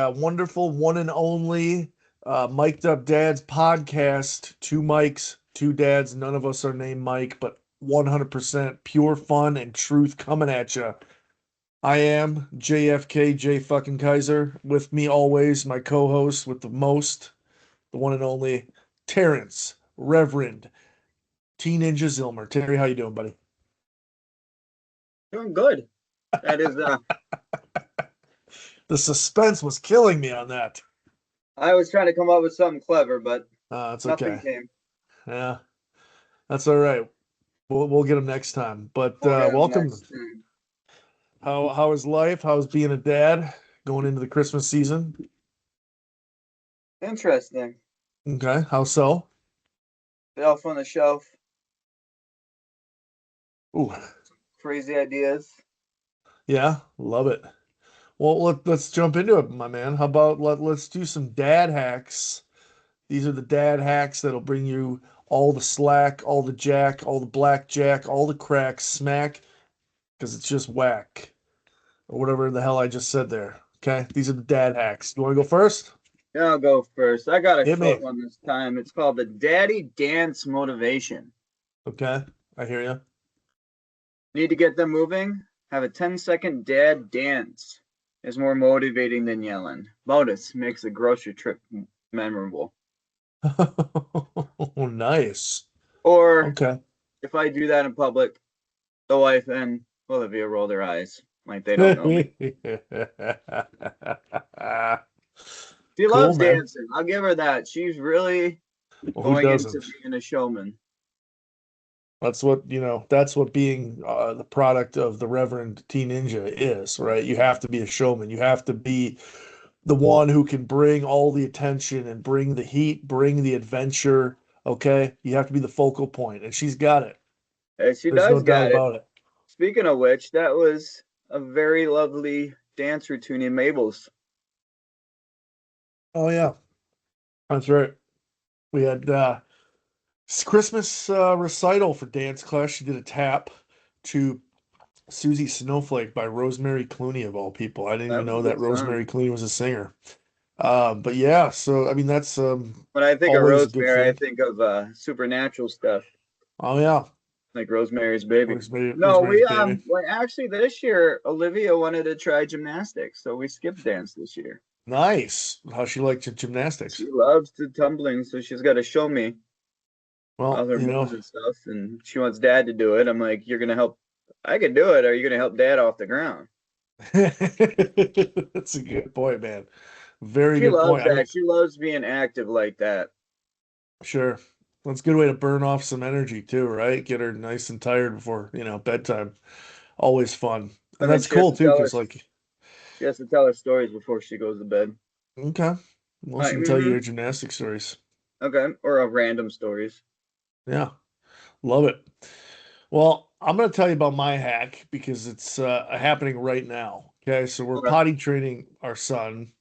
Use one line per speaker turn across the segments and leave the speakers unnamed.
wonderful one and only Mic'd Up Dads podcast. Two mics, two dads. None of us are named Mike, but 100% pure fun and truth coming at you. I am JFK, J fucking Kaiser. With me always, my co-host with the most, the one and only Terrence, Reverend, Teen Ninja Zilmer. Terry, how you doing, buddy?
Doing good. That is,
The suspense was killing me on that.
I was trying to come up with something clever, but
It's
nothing
okay.
came.
Yeah, that's all right. We'll get them next time. But
We'll get 'em
welcome.
next time.
How is life? How's being a dad going into the Christmas season?
Interesting.
Okay, how so?
Elf on the shelf.
Ooh,
Crazy ideas.
yeah, love it. Well, let's jump into it, my man. How about let's do some dad hacks. These are the dad hacks that'll bring you all the slack, all the jack, all the blackjack, all the crack, smack, because it's just whack or whatever the hell I just said there. Okay, these are the dad hacks. You want to go first?
Yeah, I'll go first. I got a
Hit
short
me.
one this time. It's called the Daddy Dance Motivation.
Okay, I hear you.
Need to get them moving? Have a 10-second dad dance. Is more motivating than yelling. Bonus makes the grocery trip memorable.
Oh, nice.
Or
Okay.
if I do that in public, the wife and Olivia roll their eyes like they don't know me. She
Cool,
loves
man.
dancing. I'll give her that. She's really
Well, who
going into
doesn't?
being a showman.
That's what being the product of the Reverend T Ninja is, right? You have to be a showman. You have to be the one who can bring all the attention and bring the heat, bring the adventure. Okay. You have to be the focal point, and she's got it.
And she
There's no
does
doubt
got it.
about it.
Speaking of which, that was a very lovely dance routine in Mabel's.
Oh, yeah. That's right. We had Christmas recital for dance class. She did a tap to Susie Snowflake by Rosemary Clooney of all people. I didn't
That
even
was a
know that
good song.
Rosemary Clooney was a singer. But yeah, so I mean that's
When I think of
always a good
Rosemary, I
thing.
think of supernatural stuff
Oh yeah,
like Rosemary's Baby. No,
Rosemary's Baby.
well, actually this year Olivia wanted to try gymnastics, so we skipped dance this year.
Nice. How she liked gymnastics.
She loves to tumbling, so she's got to show me all
Well,
her moves and stuff, and she wants dad to do it. I'm like, you're gonna help. I can do it. Or are you gonna help dad off the ground?
that's a good point, man. Very
She
good
loves
point. I mean,
that. She loves being active like that.
sure. That's a good way to burn off some energy too, right? Get her nice and tired before, bedtime. Always fun. And
And then
that's
she has
cool
to
too,
tell
because
us.
like,
She has to tell her stories before she goes to bed.
okay. Well, she
Like,
can tell you her gymnastic stories.
okay, or random stories.
Yeah. Love it. Well, I'm going to tell you about my hack because it's happening right now. Okay, so we're
Okay,
potty training our son,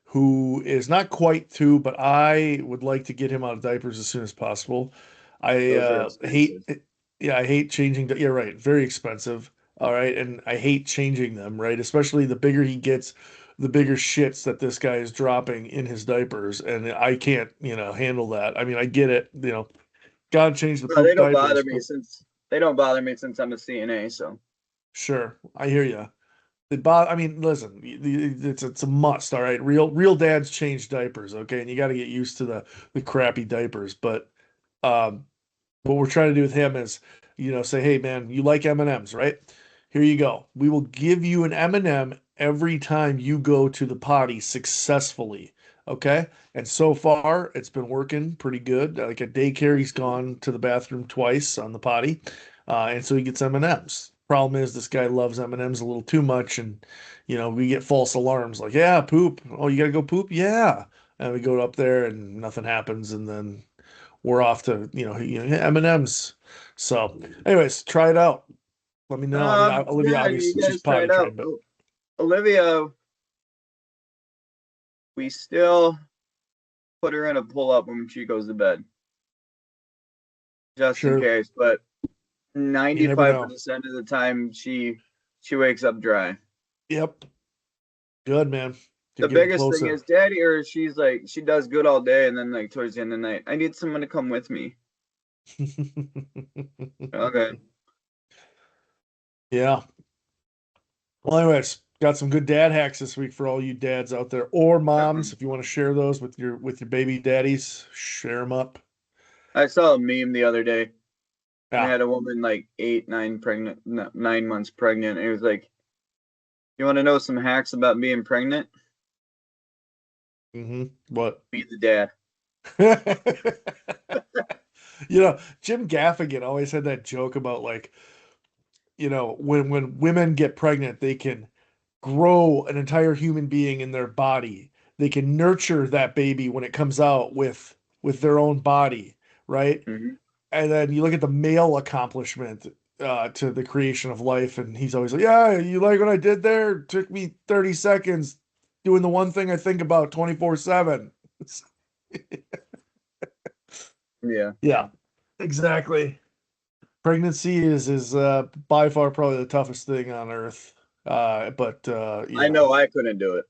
who is not quite two, but I would like to get him out of diapers as soon as possible. I
those are
hate,
expensive.
yeah, I hate changing. Yeah, right, very expensive. All right, and I hate changing them. Right, especially the bigger he gets, the bigger shits that this guy is dropping in his diapers, and I can't, handle that. I mean, I get it. Gotta change the
No, they
poop
don't bother
diapers,
me
but
since they don't bother me since I'm a CNA. So
sure, I hear you. I mean, listen, it's a must. All right, real dads change diapers, okay, and you got to get used to the crappy diapers. But um, what we're trying to do with him is, say, hey man, you like M&Ms, right? Here you go. We will give you an M&M every time you go to the potty successfully. Okay. And so far, it's been working pretty good. Like at daycare, he's gone to the bathroom twice on the potty, and so he gets M&Ms. Problem is, this guy loves M&Ms a little too much, and we get false alarms like, yeah, poop. Oh, you gotta go poop? Yeah. And we go up there, and nothing happens, and then we're off to M&Ms. So, anyways, try it out. Let me know. I mean, Olivia,
yeah, you
obviously, she's
guys try
potty
it out.
trained, but
Olivia, we still put her in a pull up when she goes to bed, just in
sure,
case. But
you never know.
95% of the time she wakes up dry.
Yep, good man. You're
The
getting
biggest thing
closer.
is daddy, or she's like, she does good all day, and then like towards the end of the night, I need someone to come with me. Okay.
Yeah. Well, anyways, got some good dad hacks this week for all you dads out there or moms. If you want to share those with your baby daddies, share them up.
I saw a meme the other day, and they
Yeah.
had a woman like 9 months pregnant. And it was like, you want to know some hacks about being pregnant?
What?
Be the dad.
Jim Gaffigan always had that joke about like, when women get pregnant, they can grow an entire human being in their body. They can nurture that baby when it comes out with their own body, right?
Hmm.
And then you look at the male accomplishment to the creation of life, and he's always like, "Yeah, you like what I did there? It took me 30 seconds doing the one thing I think about 24/7."
Yeah.
Yeah, exactly. Pregnancy is by far probably the toughest thing on earth. But
I know I couldn't do it.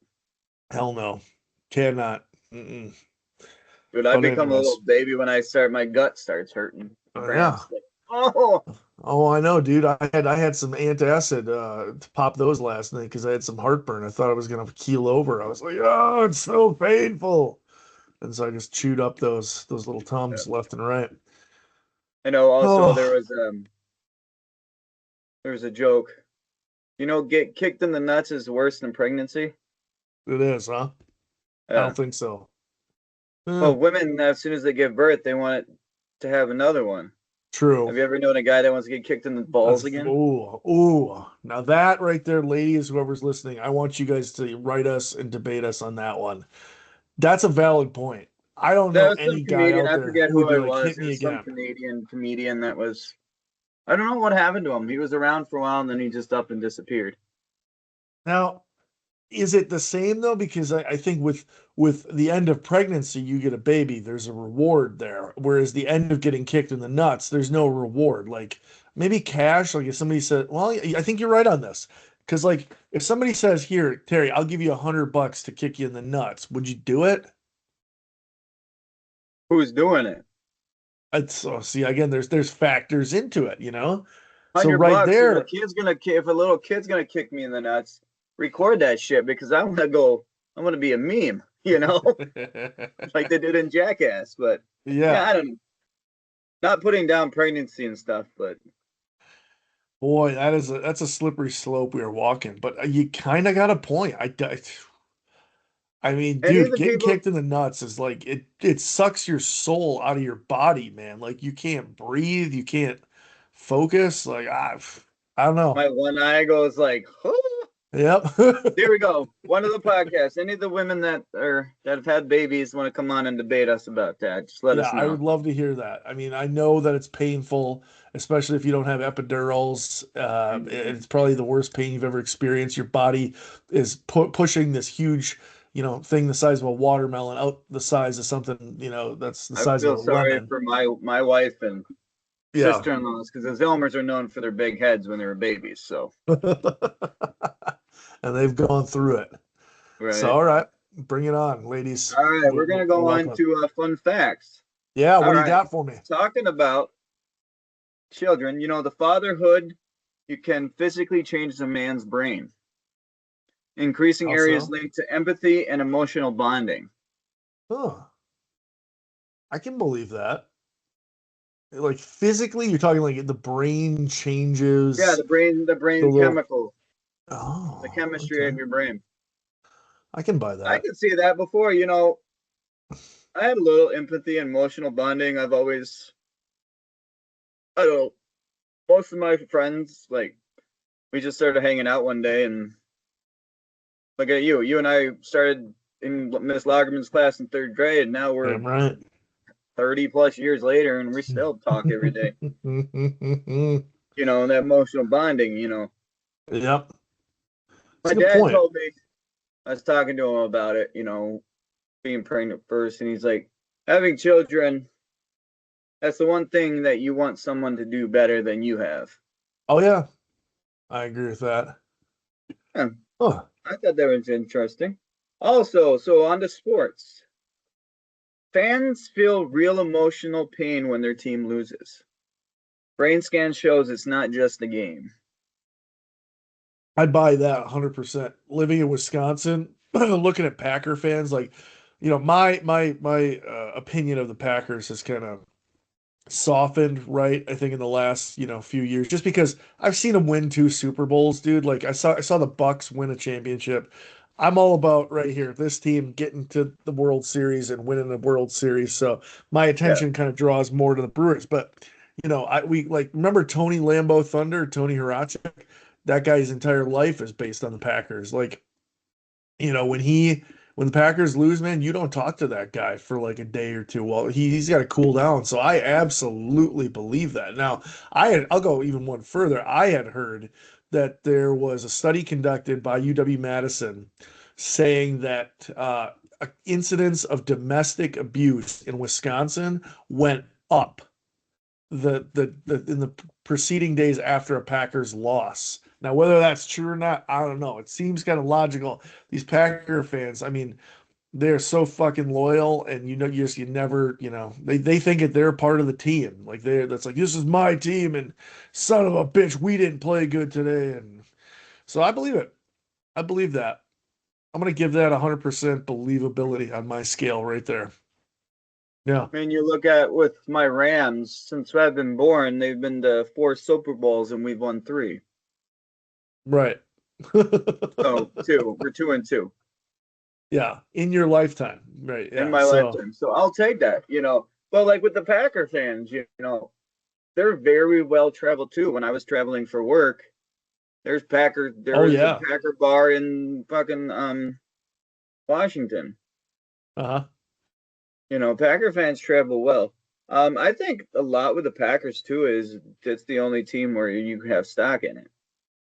hell no, cannot. Mm-mm.
Dude, I
But
become a
anyways,
little baby when my gut starts hurting.
yeah.
Cramps. Like, oh,
Oh, I know, dude. I had some antacid to pop those last night because I had some heartburn. I thought I was gonna keel over. I was like, oh, it's so painful. And so I just chewed up those little tums left and right.
I know. Also,
Oh,
there was a joke. Get kicked in the nuts is worse than pregnancy.
it is, huh? I
Yeah.
don't think so. Eh,
Well, women, as soon as they give birth, they want it to have another one.
true.
Have you ever known a guy that wants to get kicked in the balls
That's
again?
ooh. Now that right there, ladies, whoever's listening, I want you guys to write us and debate us on that one. That's a valid point. I don't
There
know
was some
any guy
comedian,
out
I
there
forget
who would
who
be
it
like,
was.
hit
It
me
was some
again.
Canadian comedian that was, I don't know what happened to him. He was around for a while and then he just up and disappeared.
Now, is it the same though? Because I think with the end of pregnancy, you get a baby, there's a reward there. Whereas the end of getting kicked in the nuts, there's no reward. Like maybe cash, like if somebody said, well, I think you're right on this. Because like if somebody says, here, Terry, I'll give you $100 to kick you in the nuts, would you do it?
Who's doing it?
So see again, there's factors into it. So
hundred
right
bucks if a
there,
kid's gonna if a little kid's gonna kick me in the nuts, record that shit because I want to go. I want to be a meme, like they did in Jackass. But yeah,
yeah,
I don't know. Not putting down pregnancy and stuff, but
boy, that's a slippery slope we are walking. But you kind of got a point. I mean,
any of
dude,
the
getting
people,
kicked in the nuts is like it sucks your soul out of your body, man. Like you can't breathe, you can't focus. Like I don't know.
my one eye goes like, oh,
Yep.
there we go. One of the podcasts. Any of the women that have had babies want to come on and debate us about that? Just let
Yeah,
us
I
know.
would love to hear that. I mean, I know that it's painful, especially if you don't have epidurals.
Mhm.
It's probably the worst pain you've ever experienced. Your body is pushing this huge, thing the size of a watermelon out the size of something, that's the
I
size of
feel
a
sorry
lemon.
for my wife and
Yeah.
sister-in-laws because the Zilmers are known for their big heads when they were babies. So
And they've gone through it. So,
right.
all right, bring it on, ladies.
All right, we're gonna
We're
go on
welcome.
to fun facts.
Yeah,
All
what do you
right,
got for me?
talking about children. The fatherhood. You can physically change a man's brain, increasing
How
areas
so?
linked to empathy and emotional bonding.
Huh. I can believe that. Like physically, you're talking like the brain
Yeah,
changes
the
the
brain
little.
chemical, the
Oh,
chemistry
okay.
of your brain.
I can buy
I
that.
could see that before. I had a little empathy and emotional bonding. I've always, I don't know, most of my friends, like, we just started hanging out one day and look at you. You and I started in Miss Lagerman's class in third grade, and now we're
Damn right.
30 plus years later and we still talk every day. That emotional bonding.
Yep. It's
My
a good
dad
point.
told me, I was talking to him about it, being pregnant first, and he's like, having children, that's the one thing that you want someone to do better than you have.
Oh yeah, I agree with that.
Yeah,
Huh.
I thought that was interesting. Also, so on to sports. Fans feel real emotional pain when their team loses. Brain scan shows it's not just a game.
I'd buy that 100%. Living in Wisconsin, looking at Packer fans, like, my opinion of the Packers has kind of softened, right? I think in the last, few years, just because I've seen them win two Super Bowls, dude. Like I saw the Bucks win a championship. I'm all about right here, this team getting to the World Series and winning the World Series. So my
Yeah.
attention kind of draws more to the Brewers. But we like remember Tony Lambeau Thunder, Tony Horacek. That guy's entire life is based on the Packers. Like when the Packers lose, man, you don't talk to that guy for like a day or two. Well, he's got to cool down. So I absolutely believe that. Now, I'll go even one further. I had heard that there was a study conducted by UW-Madison saying that incidents of domestic abuse in Wisconsin went up the in the preceding days after a Packers loss. Now, whether that's true or not, I don't know. It seems kind of logical. These Packer fans, I mean, they're so fucking loyal, and you never, they think that they're part of the team. Like that's like this is my team, and son of a bitch, we didn't play good today, and so I believe it. I believe that. I'm gonna give that 100% believability on my scale right there. Yeah,
I mean, you look at with my Rams, since I've been born, they've been to four Super Bowls and we've won three.
right.
Oh, two. We're 2-2
Yeah, in your lifetime, right?
in
Yeah,
my
so.
lifetime. So I'll take that. But like with the Packer fans, they're very well traveled too. When I was traveling for work, there
Oh
was a
yeah.
Packer bar in fucking Washington.
Uh-huh.
Packer fans travel well. I think a lot with the Packers too is it's the only team where you have stock in it.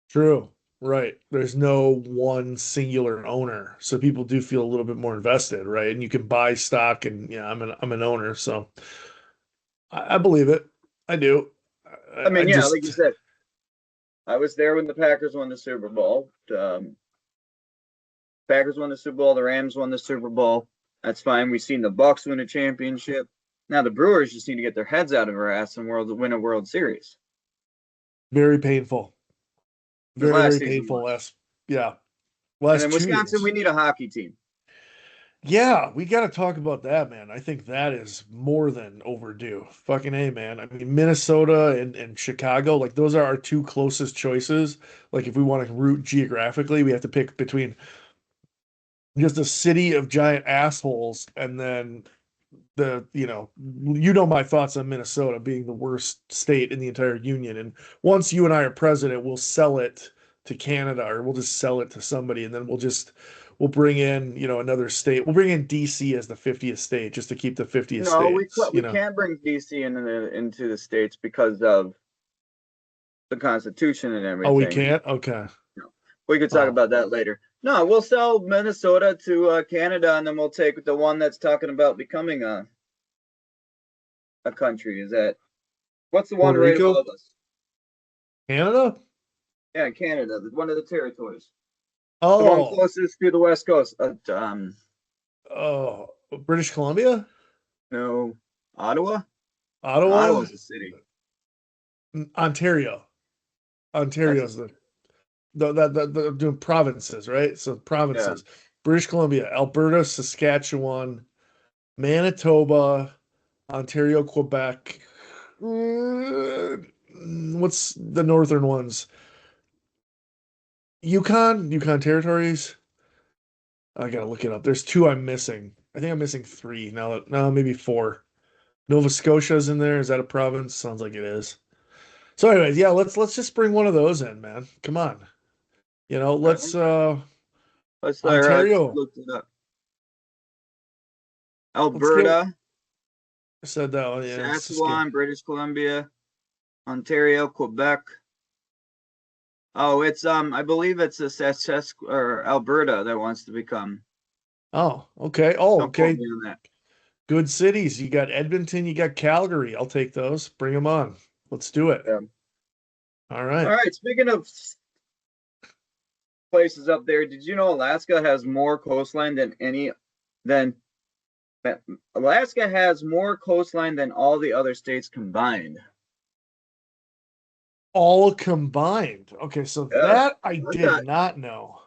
True. Right. There's no one singular owner. So people do feel a little bit more invested, right? And you can buy stock and yeah, I'm an owner, so I believe it. I do.
I
I
mean, yeah, like you
just
said, I was there when the Packers won the Super Bowl. Packers won the Super Bowl. The Rams won the Super Bowl. That's fine. We've seen the Bucks win a championship. Now the Brewers just need to get their heads out of their ass and win a World Series.
very painful.
Because
Very,
last
very
season
painful
was.
yeah,
And
last
then
two
Wisconsin, we
years.
need a hockey team.
Yeah, we got to talk about that, man. I think that is more than overdue. Fucking A, man. I mean, Minnesota and Chicago, like those are our two closest choices. Like if we want to root geographically, we have to pick between just a city of giant assholes and then my thoughts on Minnesota being the worst state in the entire union. And once you and I are president, we'll sell it to Canada or we'll just sell it to somebody and then we'll bring in, another state. We'll bring in DC as the 50th state just to keep the 50th
No,
states,
we can't bring DC into the states because of the Constitution and
Oh, we
everything.
can't? Okay.
We could talk
Oh.
about that later. No, we'll sell Minnesota to Canada, and then we'll take the one that's talking about becoming a country. Is that what's the one
Puerto
right
Rico?
above us?
Canada?
Yeah, Canada, one of the territories, the one
Oh,
closest to the west coast.
oh, British Columbia?
No, Ottawa. No,
Ottawa?
Ottawa's a city.
Ontario.
That's a
Ontario's
city.
the doing provinces, right? So
Yeah.
provinces: British Columbia, Alberta, Saskatchewan, Manitoba, Ontario, Quebec. What's the northern ones? Yukon territories. I gotta look it up. There's two I'm missing. I think I'm missing three now. No, maybe four. Nova Scotia's in there. Is that a province? Sounds like it is. So, anyways, yeah, let's just bring one of those in, man. Come on.
All right.
Let's
Let's
Ontario.
look it up.
Let's get
Alberta,
said that one. Yeah, it's just good.
Saskatchewan, British Columbia, Ontario, Quebec. Oh, it's I believe it's a or Alberta that wants to become.
Oh, okay. Oh,
Don't quote
okay.
me on that.
Good cities. You got Edmonton, you got Calgary. I'll take those. Bring them on. Let's do it.
Yeah.
All
All
right.
right. Speaking of places up there. Did you know Alaska has more coastline than Alaska has more coastline than all the other states combined?
All combined. Okay, so
Yeah,
that I
I
did
thought
not know.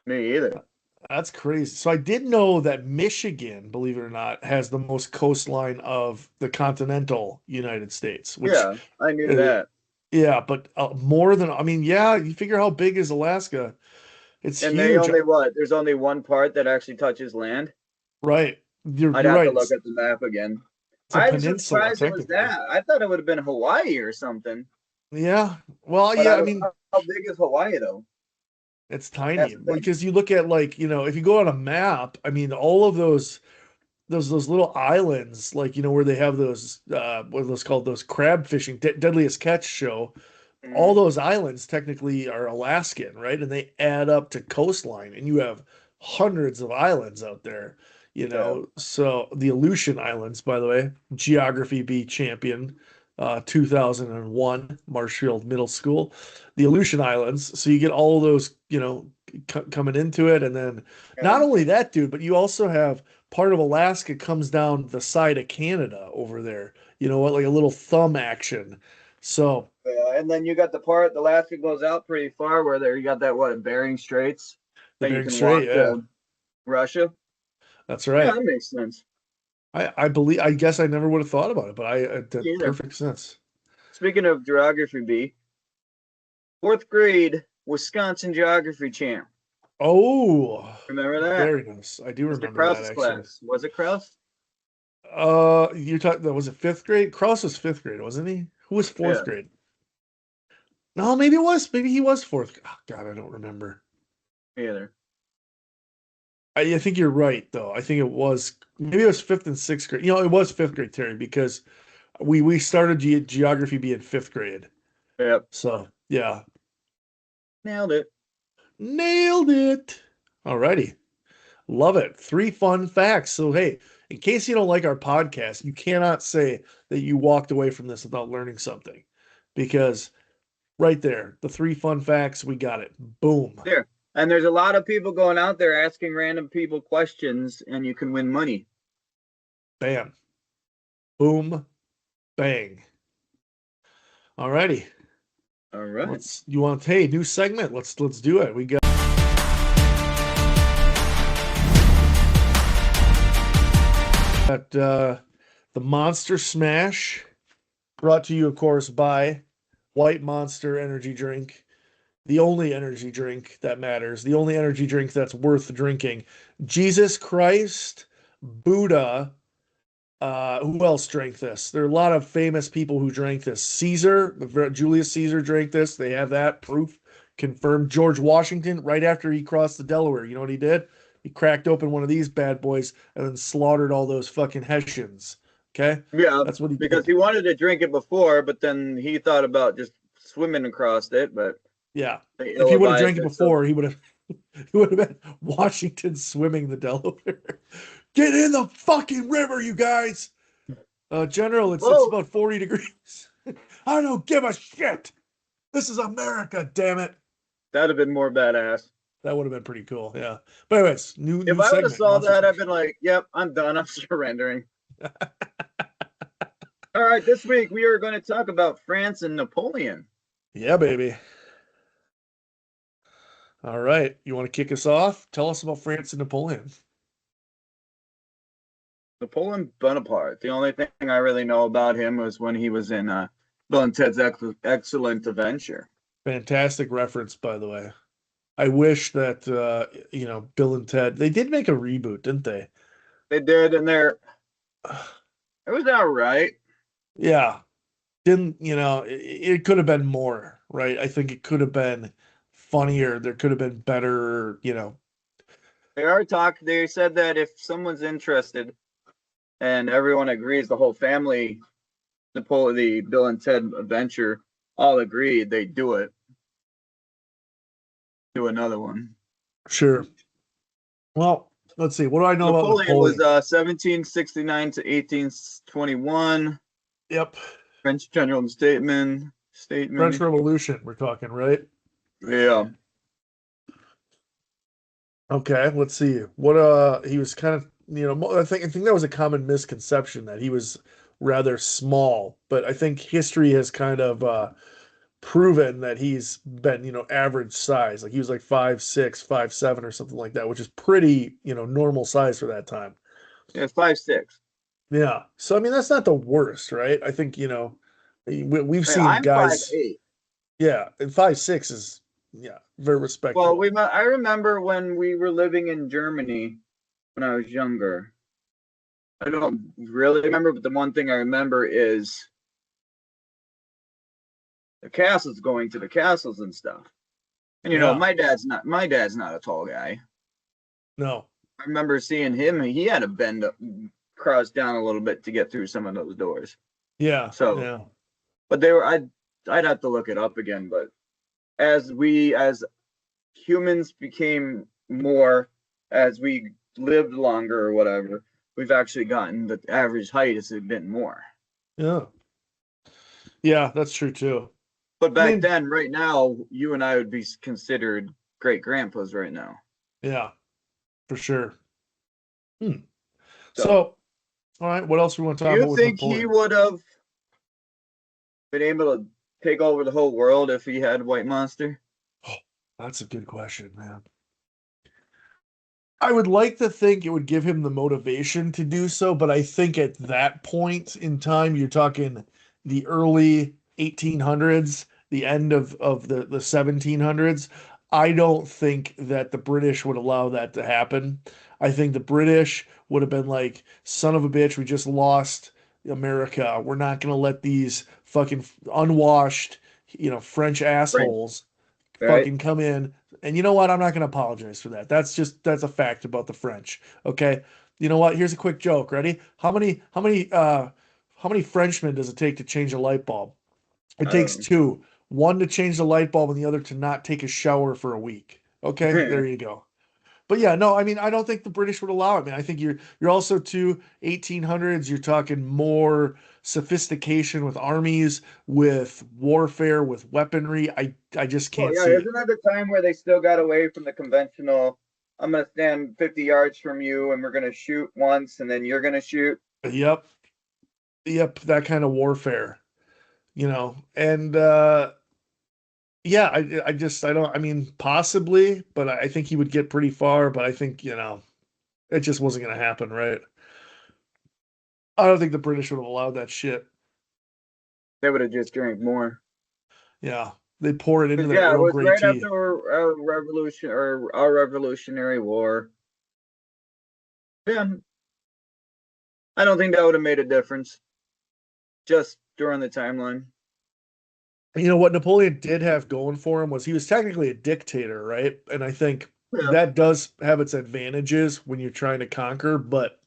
me either.
That's crazy. So I did know that Michigan, believe it or not, has the most coastline of the continental United States, which,
Yeah, I knew
uh,
that.
yeah, but more than, I mean, yeah, you figure how big is Alaska? It's
And they
huge,
only what? There's only one part that actually touches land.
right?
I'd
You're
have
right.
to look at the map again.
It's a
I was
peninsula
surprised it was
technically.
that. I thought it would have been Hawaii or something.
Yeah. Well,
But
yeah,
I
I
don't
mean,
know how big is Hawaii though.
it's
That's
tiny
the thing.
because you look at like, if you go on a map, I mean, all of those little islands, like, where they have those what are those called, those crab fishing, Deadliest Catch show, all
Hmm.
those islands technically are Alaskan, right? And they add up to coastline, and you have hundreds of islands out there,
Yeah,
So the Aleutian Islands, by the way, Geography B champion, 2001, Marshfield Middle School, the Aleutian Islands. So you get all those, coming into it, and then
yeah,
not only that, dude, but you also have part of Alaska comes down the side of Canada over there. You know what, like a little thumb action. So
yeah. And then you got the part, the Alaska goes out pretty far where there you got that what, Bering Straits
the
that you
Bering
can
Strait,
walk
yeah,
to Russia.
that's
Yeah,
right.
that makes sense.
I believe, I guess I never would have thought about it, but it
Me
did
either.
perfect sense.
Speaking of geography, B, fourth grade Wisconsin geography champ.
Oh,
Remember that?
very nice. I do
Mr.
remember that
Krause's
actually.
class. Was it Krause?
You're talking, was it fifth grade? Kraus was fifth grade, wasn't he? Who was fourth
Yeah,
grade? No, maybe it was. Maybe he was fourth. Oh, God, I don't remember.
me either.
I think you're right, though. I think it was, maybe it was fifth and sixth grade. It was fifth grade, Terry, because we started geography being fifth grade.
Yep.
So yeah,
Nailed it.
nailed it. Alrighty. Love it. Three fun facts. So, hey, in case you don't like our podcast, you cannot say that you walked away from this without learning something, because right there, the three fun facts, we got it. Boom.
There. And there's a lot of people going out there asking random people questions, and you can win money.
Bam. Boom. Bang. Alrighty.
All right.
Hey, new segment. Let's do it. We got the Monster Smash, brought to you, of course, by White Monster Energy Drink. The only energy drink that matters, the only energy drink that's worth drinking. Jesus Christ, Buddha, who else drank this? There are a lot of famous people who drank this. Caesar, Julius Caesar drank this. They have that proof confirmed. George Washington, right after he crossed the Delaware, you know what he did? He cracked open one of these bad boys and then slaughtered all those fucking Hessians. Okay?
Yeah,
That's what he
because
did.
he wanted to drink it before, but then he thought about just swimming across it, but
Yeah.
they
If he
ill
would have drank
advised
it
it. So,
before, he would have it would have been Washington swimming the Delaware. Get in the fucking river, you guys. General, it's
whoa,
about 40 degrees. I don't give a shit. This is America, damn it.
that'd have been more badass.
That would have been pretty cool. Yeah. But anyways, new
If
new
I would have
segment,
saw
Monster
that, I'd
Smash.
been like, yep, I'm done. I'm surrendering. All right, this week we are going to talk about France and Napoleon.
Yeah, baby. All right. You want to kick us off? Tell us about France and Napoleon.
Napoleon Bonaparte. The only thing I really know about him was when he was in Bill and Ted's Excellent Adventure.
Fantastic reference, by the way. I wish that Bill and Ted, they did make a reboot, didn't they?
They did, and it was all right.
Yeah. Didn't, it could have been more, right? I think it could have been funnier. There could have been better,
They said that if someone's interested and everyone agrees, the whole family, the Bill and Ted Adventure, all agreed they do it. Do another one.
sure. Well, let's see. What do I know about
Napoleon was
Napoleon?
1769 to 1821.
Yep.
French General Statement.
French Revolution, we're talking, right?
Yeah.
Okay, let's see. What he was kind of, I think that was a common misconception that he was rather small, but I think history has kind of proven that he's been, average size. Like he was like 5'6", 5'7", or something like that, which is pretty, normal size for that time.
Yeah, 5'6".
Yeah. So I mean that's not the worst, right? I think, we've
Hey,
seen
I'm five
guys,
eight.
yeah, and 5'6" is yeah, very
Well,
respectable.
I remember when we were living in Germany when I was younger. I don't really remember, but the one thing I remember is the castles, going to the castles and stuff. And
Yeah.
my dad's not a tall guy.
No.
I remember seeing him, he had to bend up, crouch down a little bit to get through some of those doors.
Yeah.
So,
Yeah.
but they were I'd have to look it up again, but as humans became more, as we lived longer or whatever, we've actually gotten the average height has been more.
Yeah. Yeah, that's true too.
But
I
back
mean,
then, right now, you and I would be considered great grandpas right now.
yeah, for sure. Hmm.
So,
So, all right, what else we want to
do
talk
you
about with
think he
Napoleon?
would have been able to take over the whole world if he had White Monster?
Oh, that's a good question, man. I would like to think it would give him the motivation to do so, but I think at that point in time, you're talking the early 1800s, the end of the 1700s. I don't think that the British would allow that to happen. I think the British would have been like, son of a bitch, we just lost America. We're not going to let these fucking unwashed, French
Right.
assholes
Right.
fucking come in. And you know what? I'm not going to apologize for that. That's a fact about the French. Okay. You know what? Here's a quick joke. Ready? How many Frenchmen does it take to change a light bulb? It
I
takes
don't
two. One to change the light bulb and the other to not take a shower for a week. Okay?
know.
There you go. But yeah, no, I mean, I don't think the British would allow it. I mean, I think you're also to 1800s, you're talking more sophistication with armies, with warfare, with weaponry. I just
Well,
can't
yeah,
see it.
isn't that the time where they still got away from the conventional? I'm gonna stand 50 yards from you, and we're gonna shoot once, and then you're gonna shoot.
Yep, yep, that kind of warfare, And yeah, I don't I mean possibly, but I think he would get pretty far, but I think, it just wasn't gonna happen, right? I don't think the British would have allowed that shit.
They would have just drank more.
Yeah. They pour it into
Because
their
yeah, it
Earl
was
Grey
right
tea.
after our revolution or our Revolutionary War. Yeah, I don't think that would have made a difference just during the timeline.
What Napoleon did have going for him was he was technically a dictator, right? And I think
Yeah.
that does have its advantages when you're trying to conquer, but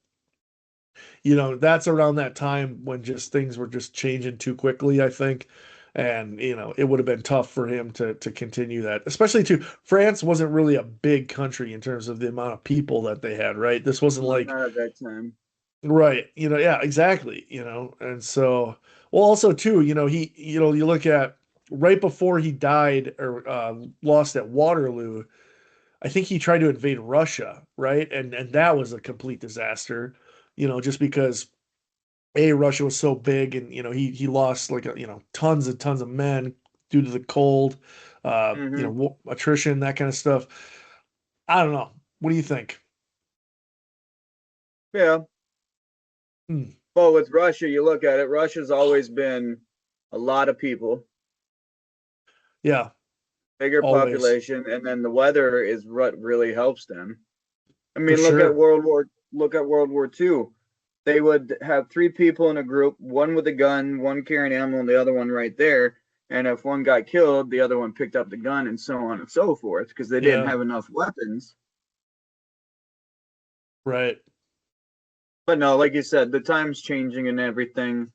that's around that time when just things were just changing too quickly, I think. And, it would have been tough for him to continue that, especially too. France wasn't really a big country in terms of the amount of people that they had, right? This wasn't
No,
like,
not at that time.
right, yeah, exactly, and so, well, also too, you look at right before he died or lost at Waterloo, I think he tried to invade Russia, right? And that was a complete disaster, just because Russia was so big and he lost like tons and tons of men due to the cold,
Hmm.
attrition, that kind of stuff. I don't know. What do you think?
Yeah.
Hmm.
Well, with Russia, you look at it, Russia's always been a lot of people,
Yeah,
bigger
always.
population, and then the weather is what really helps them. I
For
mean,
sure.
Look at World War II. They would have three people in a group, one with a gun, one carrying ammo, and the other one right there. And if one got killed, the other one picked up the gun, and so on and so forth, because they didn't
Yeah,
have enough weapons.
right.
But no, like you said, the time's changing and everything.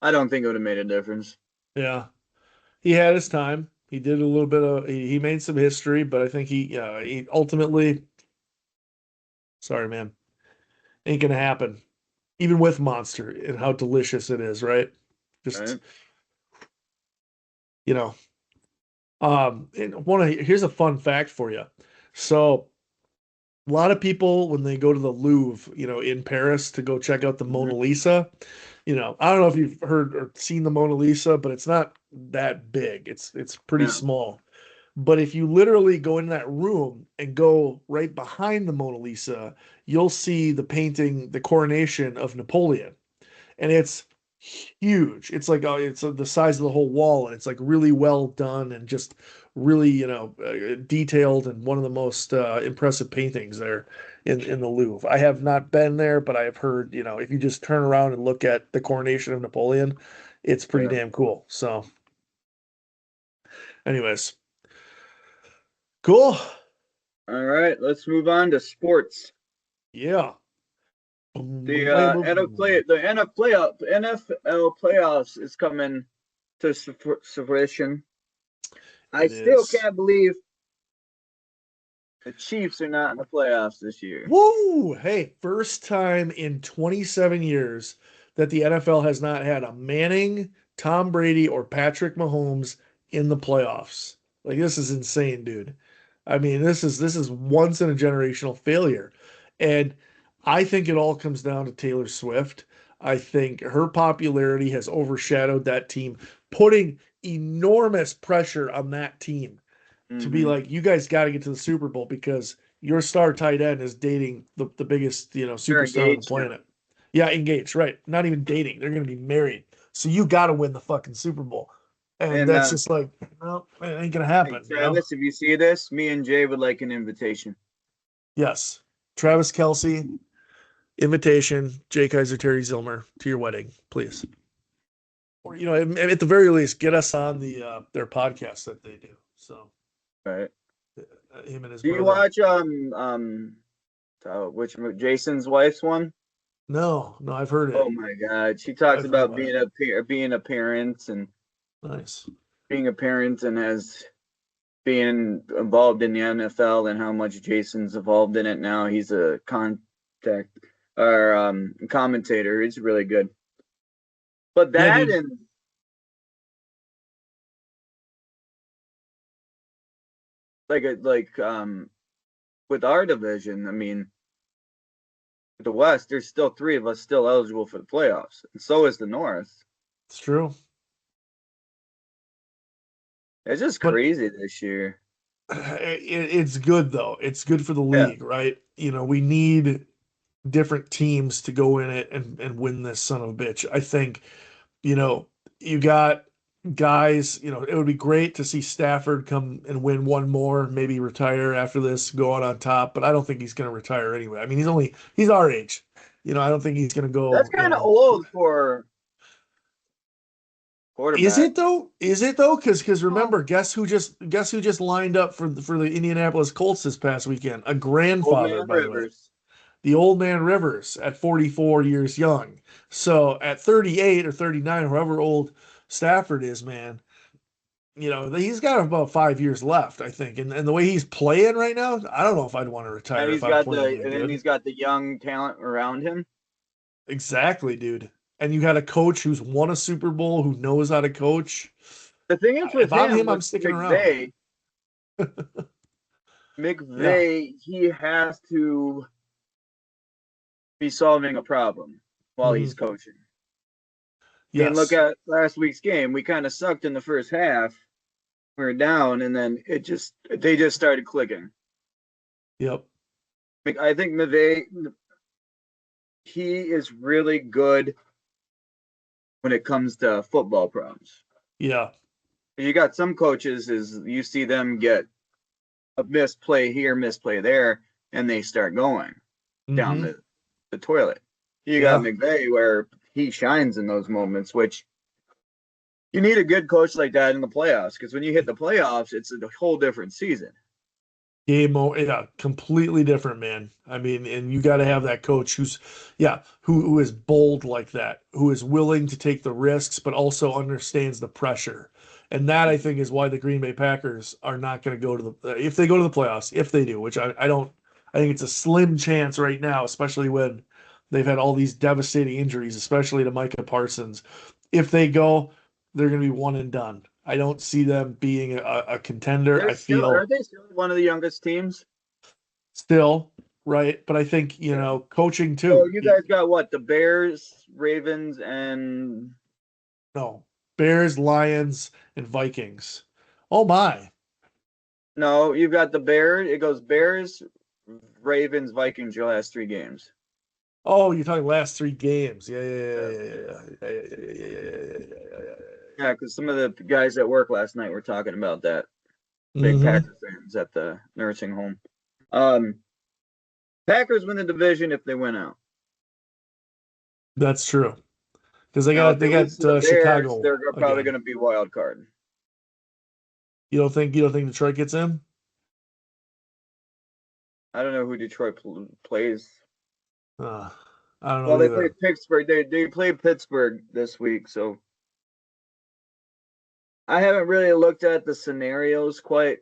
I don't think it would have made a difference.
Yeah. He had his time. He did a little bit of he made some history, but I think he ultimately, sorry man, ain't gonna happen. Even with Monster and how delicious it is, right? Just,
Right?
you know, and here's a fun fact for you. So A lot of people, when they go to the Louvre, in Paris to go check out the
Hmm.
Mona Lisa, I don't know if you've heard or seen the Mona Lisa, but it's not that big. It's pretty
No.
small. But if you literally go in that room and go right behind the Mona Lisa, you'll see the painting, The Coronation of Napoleon, and it's huge. It's like it's the size of the whole wall, and it's like really well done and just really detailed, and one of the most impressive paintings there in the Louvre. I have not been there, but I have heard if you just turn around and look at the coronation of Napoleon, it's pretty
Yeah.
damn cool. So, anyways, cool.
All right, let's move on to sports.
Yeah. Boom,
The
boom, bam, boom, boom.
NFL playoffs is coming to fruition. I
It
still
is.
can't believe the Chiefs are not in the playoffs this year.
Woo! Hey, first time in 27 years that the NFL has not had a Manning, Tom Brady, or Patrick Mahomes in the playoffs. Like this is insane, dude. I mean, this is once in a generational failure. And I think it all comes down to Taylor Swift. I think her popularity has overshadowed that team, putting enormous pressure on that team to be
Hmm.
like, you guys got to get to the Super Bowl because your star tight end is dating the biggest,
They're
superstar on the
engaged now.
planet. Yeah, engaged, right. Not even dating. They're going to be married. So you got to win the fucking Super Bowl. And
And
that's just like, well, it ain't going to
hey,
happen.
Travis, if you see this, me and Jay would like an invitation.
Yes. Travis Kelsey, invitation, Jay Kaiser, Terry Zilmer to your wedding, please. Or, at the very least, get us on their podcast that they do. So,
Right.
him and his
Do you
brother.
watch which Jason's wife's one?
No, no, I've heard
Oh
it.
my God, she talks
I've heard
about
about it.
being a parent and
Nice.
being a parent and as being involved in the NFL and how much Jason's involved in it now. He's a contact or commentator. He's really good. But
Yeah,
that
dude.
and like with our division, I mean, the West, there's still three of us still eligible for the playoffs, and so is the North.
It's true.
It's just
But
crazy this year.
it's good though. It's good for the
Yeah,
league, right? We need different teams to go in it and win this son of a bitch. I think, you know, you got guys, it would be great to see Stafford come and win one more, maybe retire after this, go out on top, but I don't think he's going to retire anyway. I mean, he's our age. I don't think he's going to
that's
go,
kind of old for
Is
quarterback.
it though? Is it though? Because
Oh,
remember, guess who just lined up for the Indianapolis Colts this past weekend? A
old
grandfather,
man
by the way,
Rivers.
the old man Rivers at 44 years young. So at 38 or 39, however old Stafford is, man, he's got about 5 years left, I think. And the way he's playing right now, I don't know if I'd want to retire if I'm playing that
And
good.
he's got the young talent around him.
Exactly, dude. And you got a coach who's won a Super Bowl, who knows how to coach.
The thing is with
If I'm
him
him, I'm
with
sticking around. Yeah.
McVay, he has to be solving a problem while
Hmm.
he's coaching. I mean, look
Yes.
at last week's game. We kind of sucked in the first half. We were down, and then they just started clicking.
Yep.
I think McVay, he is really good when it comes to football problems.
Yeah.
You got some coaches is you see them get a misplay here, misplay there, and they start going down
Hmm.
the toilet. You got
Yeah.
McVay where he shines in those moments, which you need a good coach like that in the playoffs because when you hit the playoffs, it's a whole different season.
Yeah, completely different, man. I mean, and you got to have that coach yeah, who is bold like that, who is willing to take the risks, but also understands the pressure. And that I think is why the Green Bay Packers are not going to go to if they go to the playoffs, if they do, which I don't, I think it's a slim chance right now, especially when they've had all these devastating injuries, especially to Micah Parsons. If they go, they're going to be one and done. I don't see them being a contender.
They're
I
still
feel
are they still one of the youngest teams?
still. right? But I think,
Yeah.
coaching
So
too.
you guys got what? The Bears, Ravens, and
No, Bears, Lions, and Vikings. Oh my.
no, you've got the Bears. It goes Bears, Ravens, Vikings. Your last three games.
Oh, you're talking last three games. Yeah, yeah,
Yeah,
yeah, yeah, yeah, yeah, yeah, yeah, yeah, yeah, yeah, yeah, yeah.
yeah. Because some of the guys at work last night were talking about that. Big
Mm-hmm.
Packer fans at the nursing home. Um, Packers win the division if they win out.
That's true. Because they
Now, if
got
they
they
lose
got
to the Bears,
Chicago
they're probably
again.
going to be wild card.
You don't think Detroit gets in?
I don't know who Detroit plays.
Uh, I don't know
Well, they played
either.
Pittsburgh. They played Pittsburgh this week, so I haven't really looked at the scenarios quite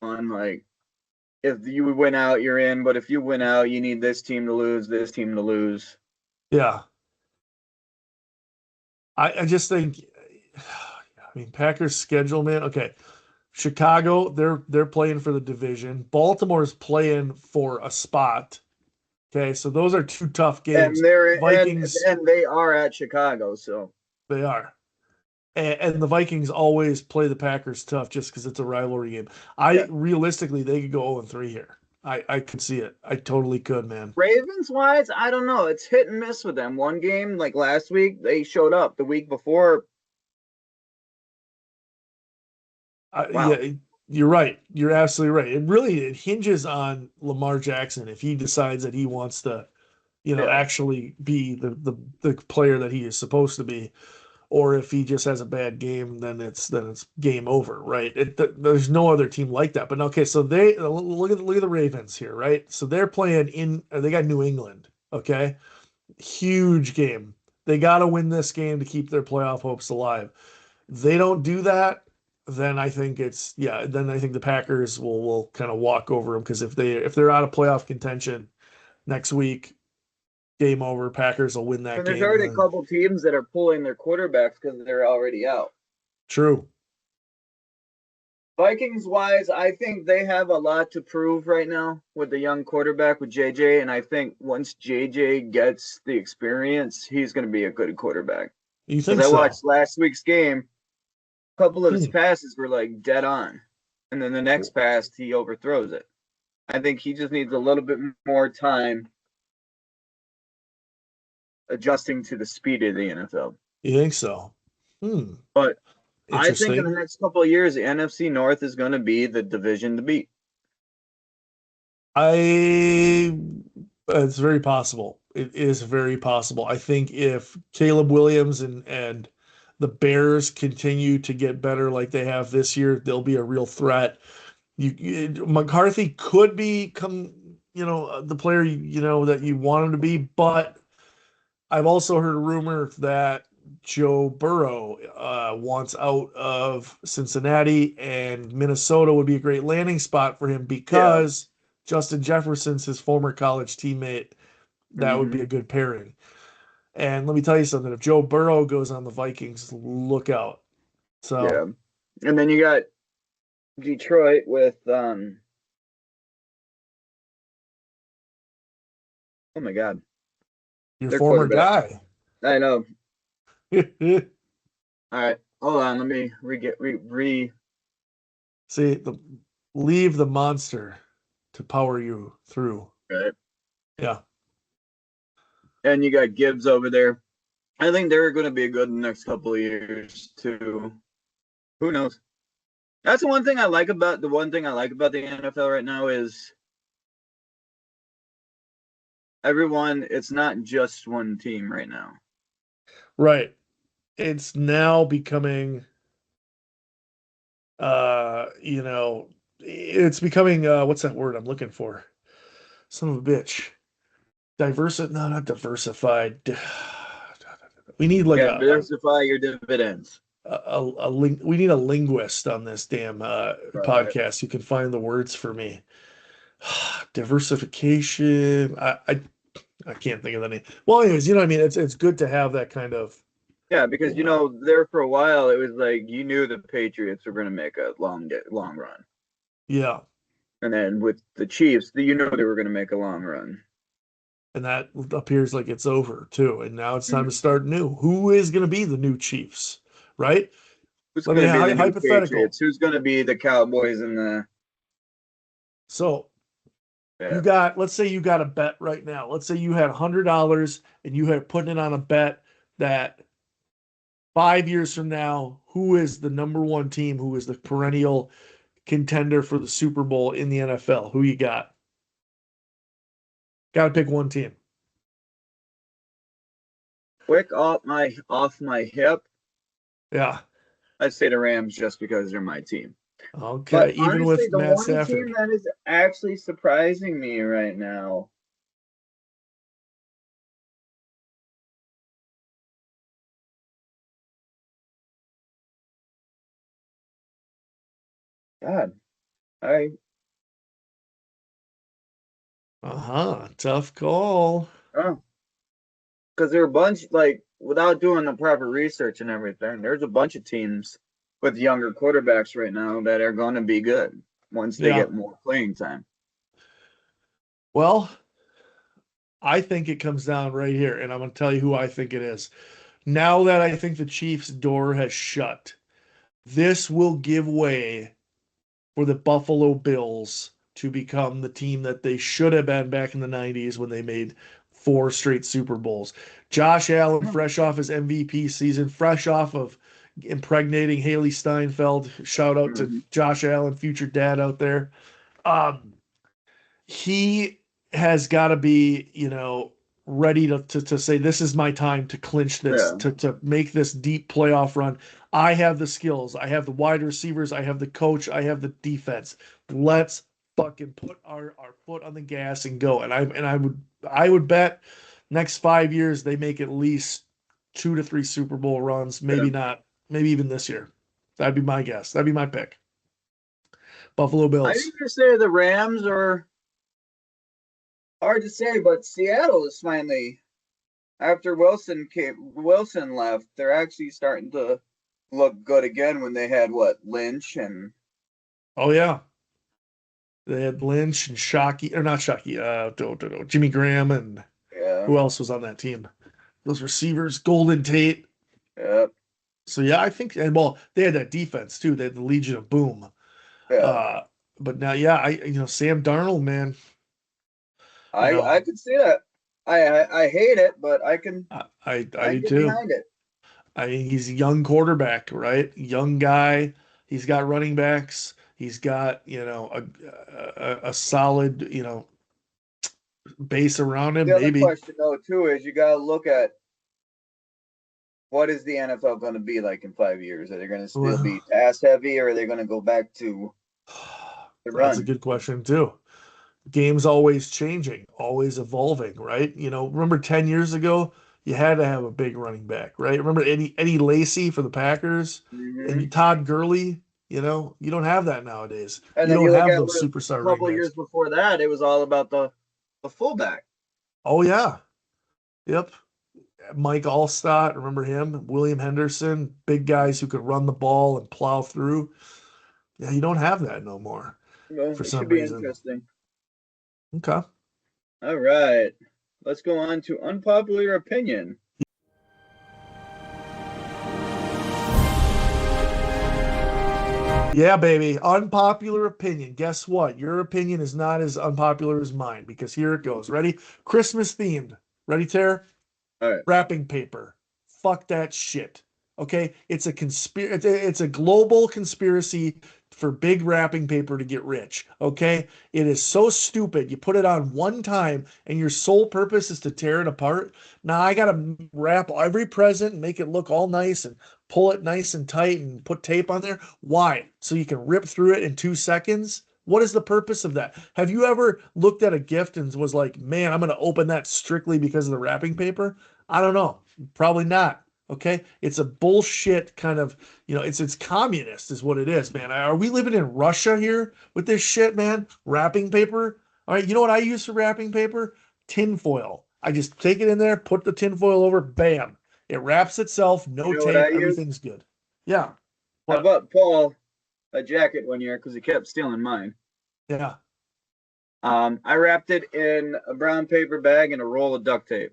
on like if you win out, you're in, but if you win out, you need this team to lose, this team to lose.
Yeah, I just think. I mean, Packers schedule, man. Okay, Chicago, they're playing for the division. Baltimore's playing for a spot. Okay, so those are two tough
And
games.
they're
Vikings,
and they are at Chicago, so
they are. And the Vikings always play the Packers tough just because it's a rivalry game.
yeah.
I realistically they could go 0-3 here. I could see it. I totally could, man.
Ravens wise, I don't know. It's hit and miss with them. One game, like last week, they showed up. The week before, wow.
Yeah, you're right. You're absolutely right. It hinges on Lamar Jackson if he decides that he wants to,
Yeah.
actually be the player that he is supposed to be, or if he just has a bad game, then it's game over, right? There's no other team like that. But okay, so they look at the Ravens here, right? So they're playing they got New England, okay? Huge game. They got to win this game to keep their playoff hopes alive. They don't do that, then I think then I think the Packers will kind of walk over them because if they're out of playoff contention next week, game over. Packers will win that
And there's
game, and
already a
then
couple teams that are pulling their quarterbacks because they're already out.
true.
Vikings wise, I think they have a lot to prove right now with the young quarterback with JJ. And I think once JJ gets the experience, he's going to be a good quarterback.
You
Because
think
I
so?
watched last week's game, a couple of his
Hmm.
passes were like dead on. And then the next pass, he overthrows it. I think he just needs a little bit more time adjusting to the speed of the NFL.
You think so? Hmm.
But I think in the
Interesting.
next couple of years, the NFC North is going to be the division to beat.
I It's very possible. It is very possible. I think if Caleb Williams and the Bears continue to get better like they have this year, they'll be a real threat. McCarthy could become, the player that you want him to be, but I've also heard a rumor that Joe Burrow wants out of Cincinnati, and Minnesota would be a great landing spot for him
Yeah.
because Justin Jefferson's his former college teammate. That would be
Mm-hmm.
a good pairing. And let me tell you something, if Joe Burrow goes on the Vikings, look out.
Yeah.
So
And then you got Detroit with oh my god,
your
their
former
quarterback.
guy.
I know.
See,
All right. Hold on, let me re get re
leave the monster to power you through.
right.
Yeah.
And you got Gibbs over there. I think they're going to be good in the next couple of years too. Who knows? That's the one thing I like about the NFL right now is everyone. It's not just one team right now.
Right. It's now becoming it's becoming what's that word I'm looking for? Son of a bitch. No, not diversified. We need like
Yeah, diversify your dividends.
we need a linguist on this damn
Right.
podcast who can find the words for me. Diversification. I can't think of the name. Well, anyways, you know what I mean. It's good to have that kind of,
Yeah, because
you know.
there for a while it was like you knew the Patriots were going to make a long run.
Yeah.
And then with the Chiefs, you know they were going to make a long run.
And that appears like it's over too. And now it's time to
Mhm.
start new. Who is going to be the new Chiefs, right?
Who's
Let me
going to be the new
hypothetical.
Patriots? Who's going to be the Cowboys and the
So you
yeah?
got, let's say you got a bet right now. Let's say you had $100 and you had put it on a bet that 5 years from now, who is the number one team? Who is the perennial contender for the Super Bowl in the NFL? Who you got? Got to pick one team.
Quick off my hip,
Yeah.
I'd say the Rams just because they're my team.
Okay.
But
Even
honestly,
with
the
Matt
one team
Stafford.
that is actually surprising me right now, God, I
Uh-huh. Tough call.
oh, because there are a bunch like without doing the proper research and everything, there's a bunch of teams with younger quarterbacks right now that are going to be good once they
Yeah.
get more playing time.
Well, I think it comes down right here, and I'm going to tell you who I think it is. Now that I think the Chiefs' door has shut, this will give way for the Buffalo Bills to become the team that they should have been back in the 90s when they made four straight Super Bowls. Josh Allen, fresh off his MVP season, fresh off of impregnating Haley Steinfeld. Shout out to
Mm-hmm.
Josh Allen, future dad out there. Um, he has got to be, ready to say, this is my time to clinch this,
Yeah,
to make this deep playoff run. I have the skills. I have the wide receivers. I have the coach. I have the defense. Let's fucking put our foot on the gas and go. And I would bet next 5 years they make at least 2 to 3 Super Bowl runs.
yeah.
Maybe not. Maybe even this year. That'd be my guess. That'd be my pick. Buffalo
I
Bills.
either say the Rams or hard to say, but Seattle is finally after Wilson left, they're actually starting to look good again when they had what Lynch and
Oh yeah. They had Lynch and Shockey, or not Shockey, Jimmy Graham, and
yeah,
who else was on that team? Those receivers, Golden Tate.
yeah,
So yeah, I think, and well, they had that defense too. They had the Legion of Boom.
yeah.
Uh, but now, yeah, Sam Darnold, man, you
I
know,
could see that. I hate it, but
I
I
do
get
too.
behind it.
I mean, he's a young quarterback, right? Young guy. He's got running backs. He's got, a solid, base around him,
The other
maybe.
question though too is you got to look at what is the NFL going to be like in 5 years? Are they going to still be
Well,
pass heavy, or are they going to go back to the
that's a
run?
good question too. Game's always changing, always evolving, right? Remember 10 years ago, you had to have a big running back, right? Remember Eddie Lacy for the Packers
Hmm.
and Todd Gurley, you don't have that nowadays.
And
You
then
don't
you look
have
at
those
what a
superstar running
couple years
backs.
before that, it was all about the fullback.
Oh yeah. Yep. Mike Allstott, remember him? William Henderson, big guys who could run the ball and plow through. Yeah, you don't have that no more
Well,
for
it should
some
be
reason.
interesting.
Okay.
All right. Let's go on to unpopular opinion.
Yeah, baby. Unpopular opinion. Guess what? Your opinion is not as unpopular as mine because here it goes. Ready? Christmas themed. Ready, Tara?
All right.
Wrapping paper. Fuck that shit. Okay? It's a global conspiracy for big wrapping paper to get rich. Okay? It is so stupid. You put it on one time and your sole purpose is to tear it apart. Now I gotta wrap every present and make it look all nice and pull it nice and tight and put tape on there. Why? So you can rip through it in 2 seconds? What is the purpose of that? Have you ever looked at a gift and was like, man, I'm going to open that strictly because of the wrapping paper? I don't know. Probably not. Okay. It's a bullshit kind of, it's communist is what it is, man. Are we living in Russia here with this shit, man? Wrapping paper. All right. You know what I use for wrapping paper? Tin foil. I just take it in there, put the tin foil over, bam. It wraps itself,
You
no
know what I
tape,
use?
everything's good. Yeah.
I
What?
bought Paul a jacket one year because he kept stealing mine.
Yeah.
I wrapped it in a brown paper bag and a roll of duct tape.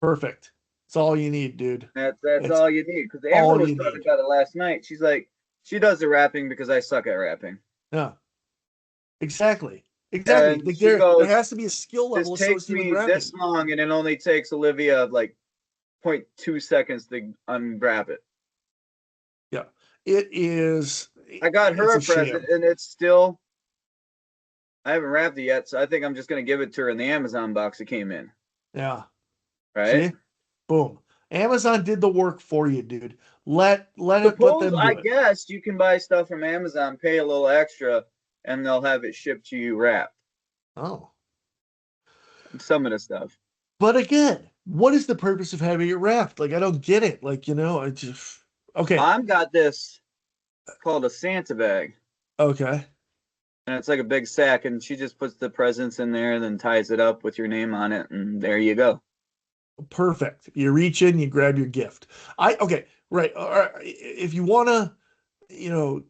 Perfect. That's all you need, dude.
That's
It's
all you need. Because Amber
all
was
you
talking
need.
about it last night. She's like, she does the wrapping because I suck at wrapping.
Yeah, exactly. Exactly.
And
Like
she
there
goes,
has to be a skill
this
level
takes
associated with
me this
rapping.
long, and it only takes Olivia like 0.2 seconds to unwrap it.
Yeah. It is
I got her
it's
a
a
present,
sham.
and it's still, I haven't wrapped it yet, so I think I'm just going to give it to her in the Amazon box it came in.
Yeah.
Right?
See? Boom. Amazon did the work for you, dude. Let
Suppose,
them
I
do it.
guess, you can buy stuff from Amazon, pay a little extra, and they'll have it shipped to you wrapped.
Oh.
Some of the stuff.
But again, what is the purpose of having it wrapped? Like I don't get it. Like, I just okay.
Mom got this called a Santa bag,
Okay.
and it's like a big sack, and she just puts the presents in there and then ties it up with your name on it, and there you go.
Perfect. You reach in, you grab your gift. Okay, right. All right. If you want to,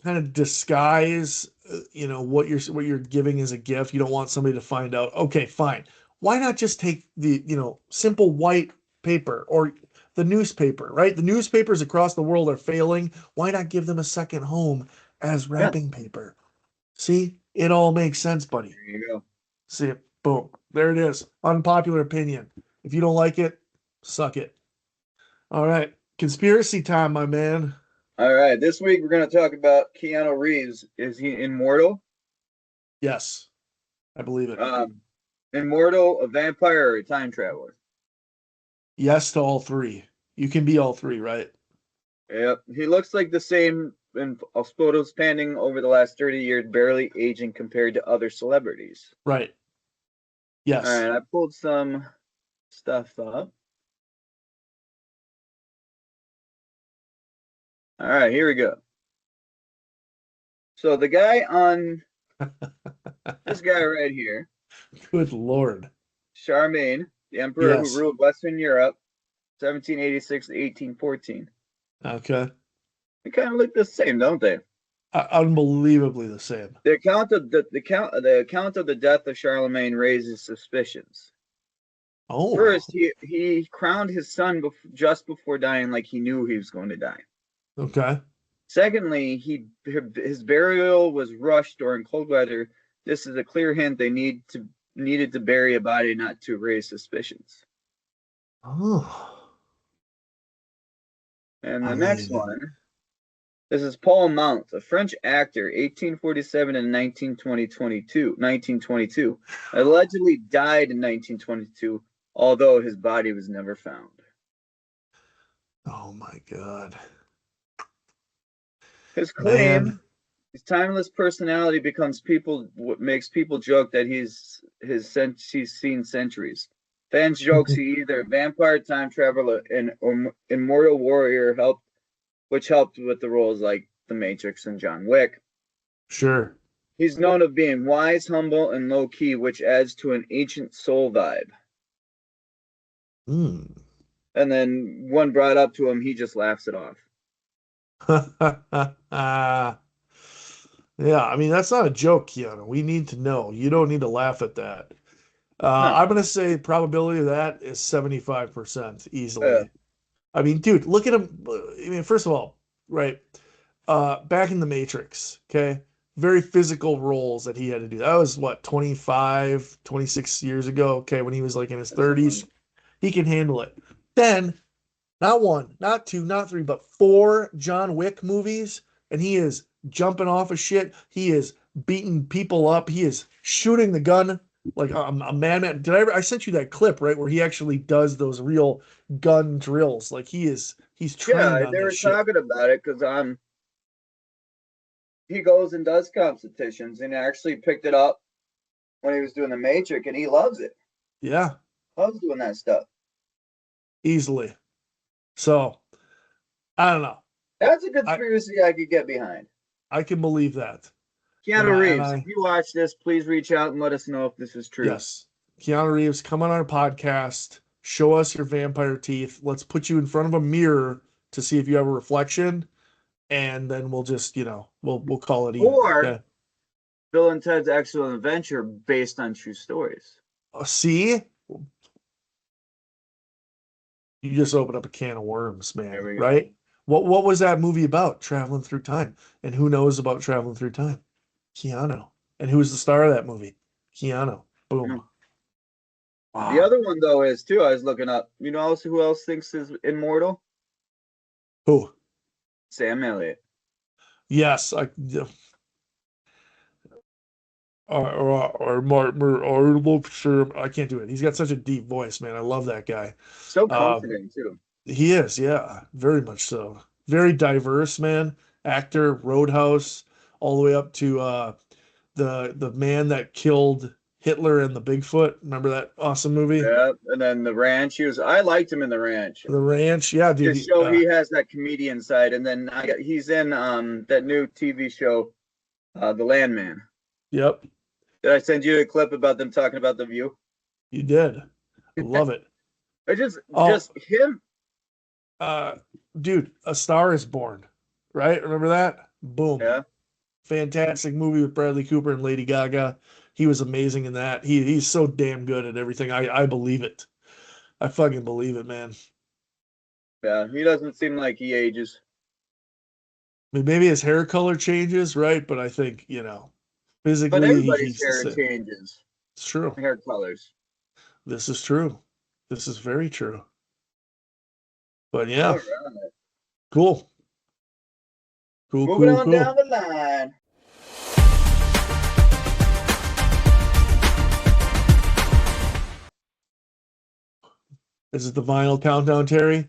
kind of disguise, what you're giving as a gift, you don't want somebody to find out. Okay, fine. Why not just take the, simple white paper or the newspaper, right? The newspapers across the world are failing. Why not give them a second home as
Yeah,
wrapping paper? See, it all makes sense, buddy.
there you go.
See it. Boom. There it is. Unpopular opinion. If you don't like it, suck it. All right. Conspiracy time, my man.
All right, this week we're going to talk about Keanu Reeves. Is he immortal?
Yes, I believe it.
Um, Immortal, a vampire, or a time traveler?
Yes to all three. You can be all three, right?
Yep. He looks like the same in photos panning over the last 30 years, barely aging compared to other celebrities.
Right.
All
Yes.
right, I pulled some stuff up. All right, here we go. So the guy on this guy right here,
Good Lord.
Charlemagne, the emperor who
Yes.
ruled Western Europe, 1786 to 1814.
Okay.
They kind of look the same, don't they?
Unbelievably the same.
The account of the death of Charlemagne raises suspicions.
Oh,
First, he crowned his son just before dying, like he knew he was going to die.
okay.
Secondly, his burial was rushed during cold weather. This is a clear hint they needed to bury a body, not to raise suspicions.
Oh,
And the
I
next
mean,
one, this is Paul Mount, a French actor, 1847 and 1922, allegedly died in 1922, although his body was never found.
oh my God.
His
Man.
claim, his timeless personality becomes people what makes people joke that he's seen centuries. Fans jokes he either a vampire, time traveler, and or immortal warrior which helped with the roles like The Matrix and John Wick.
Sure.
He's known of being wise, humble, and low key, which adds to an ancient soul vibe.
Hmm.
And then one brought up to him, he just laughs it off.
Yeah, I mean, that's not a joke, Keanu. We need to know. You don't need to laugh at that.
No,
I'm gonna say probability of that is 75%
uh,
easily. I mean, dude, look at him. I mean, first of all, right, back in the Matrix, okay, very physical roles that he had to do. That was what, 25, 26 years ago, okay, when he was like in his
that's something.
30s. He can handle it. Then, not one, not two, not three, but four John Wick movies, and he is jumping off of shit. He is beating people up. He is shooting the gun like a madman. I sent you that clip, right, where he actually does those real gun drills. Like he's trained
Yeah,
on
they
this
were
shit.
talking about it because he goes and does competitions and actually picked it up when he was doing the Matrix, and he loves it.
Yeah,
Loves doing that stuff.
easily. So I don't know.
That's a
I
conspiracy I could get behind.
I can believe that. And
Keanu
I and
Reeves, if
I
you watch this, please reach out and let us know if this is true.
yes. Keanu Reeves, come on our podcast. Show us your vampire teeth. Let's put you in front of a mirror to see if you have a reflection, and then we'll just, we'll call it even.
Or
Okay.
Bill and Ted's Excellent Adventure based on true stories.
See, you just opened up a can of worms,
There
man,
we go.
right? What was that movie about? Traveling through time. And who knows about traveling through time? Keanu. And who's the star of that movie? Keanu.
Yeah.
Boom.
The
Wow.
other one though is too. I was looking up. You know who else thinks is immortal?
Who?
Sam Elliott.
Yes, or sure, I can't do it. He's got such a deep voice, man. I love that guy.
So
Um,
comforting too.
he is, yeah, very much so. Very diverse, man. Actor, Roadhouse, all the way up to the man that killed Hitler and the Bigfoot. Remember that awesome movie?
Yeah, and then the ranch. I liked him in the ranch.
The Ranch. Yeah, dude.
Just show he has that comedian side, and then he's in that new TV show, The Landman.
Yep,
Did I send you a clip about them talking about the view?
you did. I love it.
I just
Oh,
him.
uh, dude, A Star is Born, right? Remember that? Boom.
Yeah,
Fantastic movie with Bradley Cooper and Lady Gaga. He was amazing in that. He's so damn good at everything. I believe it. I fucking believe it, man.
yeah. He doesn't seem like he ages,
I mean, maybe his hair color changes, right? But I think,
but
physically
everybody's
he's the
hair
same.
changes,
It's true.
hair colors.
This is true. This is very true. But
All
yeah,
right,
cool. Cool,
moving
cool,
on down
cool.
the line.
Is it the vinyl countdown, Terry?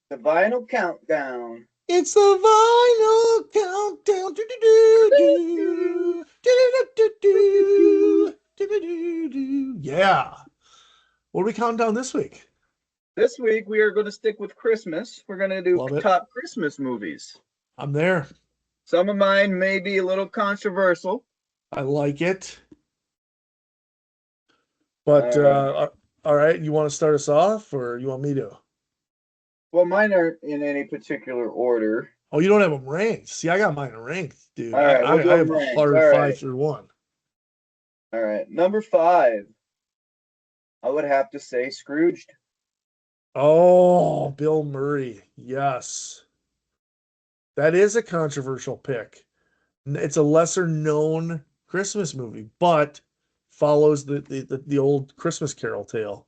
The vinyl countdown.
It's the vinyl countdown. Do-do-do-do. Do-do-do-do-do. Do-do-do-do. Yeah. What are we counting down this week?
This week we are going to stick with Christmas. We're going to do
Love it.
top Christmas movies.
I'm there.
Some of mine may be a little controversial.
I like it. But
All right.
all right, you want to start us off or you want me to?
Well, mine aren't in any particular order.
Oh, you don't have them ranked. See, I got mine ranked, dude.
All
I
right, we'll
I,
do
I
them
have a
ranked.
hard
All
five
right.
through one.
All right. Number five, I would have to say Scrooged.
Oh, Bill Murray. Yes. That is a controversial pick. It's a lesser known Christmas movie, but follows the old Christmas Carol tale.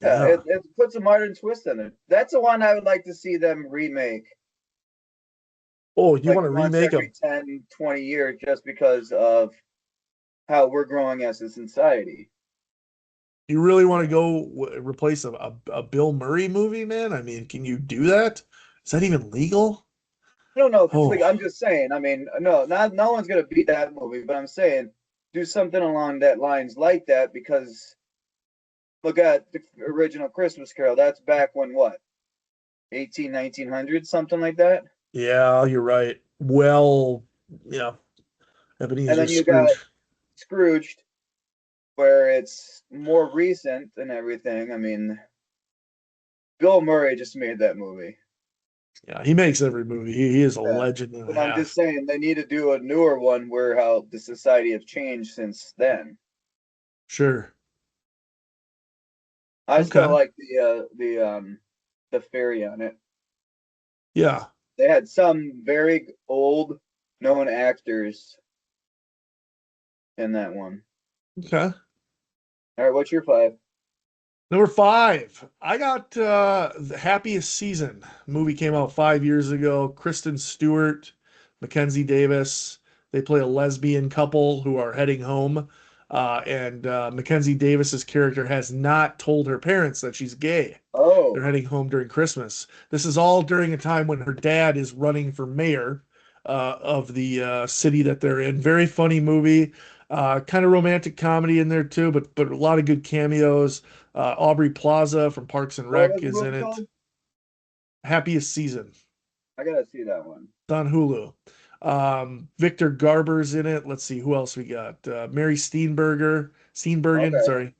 Yeah,
Yeah.
it puts a modern twist on it. That's the one I would like to see them remake
Oh, you
like
want to
once
remake
every 10, 20 years just because of how we're growing as a society.
you really want to go replace a Bill Murray movie, man? I mean, can you do that? Is that even legal?
I don't know if it's like
Oh,
I'm just saying. I mean, no one's gonna beat that movie, but I'm saying do something along that lines like that because look at the original Christmas Carol. That's back when what 18, 1900, something like that.
yeah, you're right. Well, yeah,
And
Ebenezer
then you got
Scrooge.
Scrooged, where it's more recent and everything. I mean, Bill Murray just made that movie.
Yeah, he makes every movie. He is a
Yeah.
legend and a
But I'm just
half.
saying they need to do a newer one where how the society have changed since then.
Sure.
I still
Okay.
like the fairy on it.
Yeah.
They had some very old known actors in that one.
Okay.
All right, what's your five?
Number five, I got The Happiest Season. Movie came out 5 years ago. Kristen Stewart, Mackenzie Davis. They play a lesbian couple who are heading home. And Mackenzie Davis's character has not told her parents that she's gay. They're
Oh,
heading home during Christmas. This is all during a time when her dad is running for mayor of the city that they're in. Very funny movie. Kind of romantic comedy in there too, but a lot of good cameos. Aubrey Plaza from Parks and
what
Rec
was the
is in
movie
it.
called?
Happiest Season.
I gotta see that one.
It's on Hulu. Victor Garber's in it. Let's see who else we got. Mary Steenburgen,
Okay,
sorry.